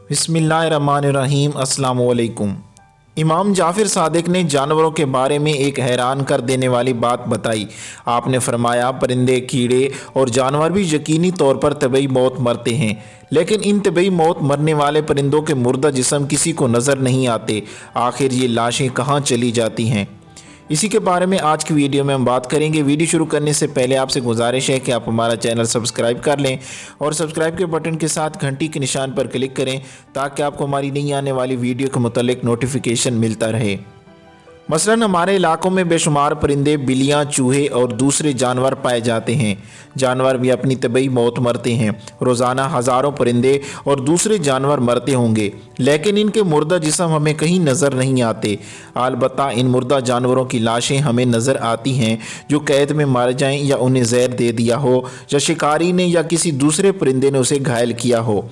बिस्मिल्लाहिर्रहमानिर्रहीम। अस्सलाम वालेकुम। इमाम जाफ़र सादिक ने जानवरों के बारे में एक हैरान कर देने वाली बात बताई। आपने फरमाया, परिंदे, कीड़े और जानवर भी यकीनी तौर पर तबई मौत मरते हैं, लेकिन इन तबई मौत मरने वाले परिंदों के मुर्दा जिस्म किसी को नज़र नहीं आते। आखिर ये लाशें कहाँ चली जाती हैं? इसी के बारे में आज की वीडियो में हम बात करेंगे। वीडियो शुरू करने से पहले आपसे गुजारिश है कि आप हमारा चैनल सब्सक्राइब कर लें और सब्सक्राइब के बटन के साथ घंटी के निशान पर क्लिक करें ताकि आपको हमारी नई आने वाली वीडियो के मुतालिक नोटिफिकेशन मिलता रहे। मसलन हमारे इलाकों में बेशुमार परिंदे, बिल्लियाँ, चूहे और दूसरे जानवर पाए जाते हैं। जानवर भी अपनी तबई मौत मरते हैं। रोज़ाना हज़ारों परिंदे और दूसरे जानवर मरते होंगे, लेकिन इनके मुर्दा जिस्म हमें कहीं नज़र नहीं आते। अलबत्ता इन मुर्दा जानवरों की लाशें हमें नज़र आती हैं, जो कैद में मार जाएं या उन्हें जहर दे दिया हो, या शिकारी ने या किसी दूसरे परिंदे ने उसे घायल किया हो।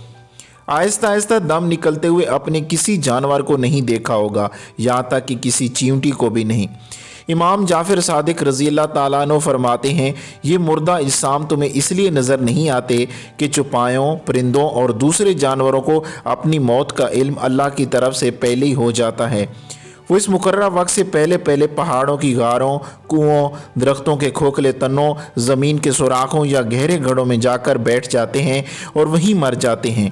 आहिस्ता आहिस्ता दम निकलते हुए अपने किसी जानवर को नहीं देखा होगा, यहाँ तक कि किसी चींटी को भी नहीं। इमाम जाफ़र सादिक रज़ी अल्लाह ताला अन्हु फरमाते हैं, ये मुर्दा अजसाम तुम्हें इसलिए नज़र नहीं आते कि चौपायों, परिंदों और दूसरे जानवरों को अपनी मौत का इल्म अल्लाह की तरफ से पहले ही हो जाता है। वो इस मुकर्रर वक्त से पहले पहले पहाड़ों की गारों, कुओं, दरख्तों के खोखले तनों, ज़मीन के सुराखों या गहरे गढ़ों में जाकर बैठ जाते हैं और वहीं मर जाते हैं।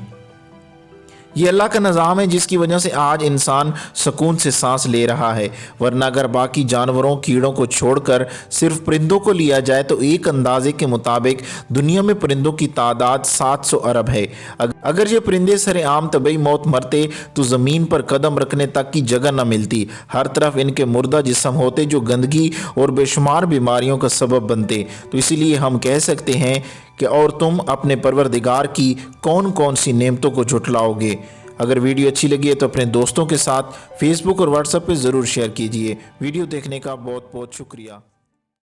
ये अल्लाह का निज़ाम है जिसकी वजह से आज इंसान सुकून से सांस ले रहा है, वरना अगर बाकी जानवरों, कीड़ों को छोड़कर सिर्फ परिंदों को लिया जाए तो एक अंदाजे के मुताबिक दुनिया में परिंदों की तादाद 700 अरब है। अगर ये परिंदे सरेआम तबई मौत मरते तो ज़मीन पर कदम रखने तक की जगह न मिलती। हर तरफ इनके मुर्दा जिस्म होते जो गंदगी और बेशुमार बीमारियों का सबब बनते। तो इसीलिए हम कह सकते हैं कि और तुम अपने परवरदिगार की कौन कौन सी नेमतों को झुटलाओगे। अगर वीडियो अच्छी लगी है तो अपने दोस्तों के साथ फेसबुक और व्हाट्सएप पे ज़रूर शेयर कीजिए। वीडियो देखने का बहुत बहुत शुक्रिया।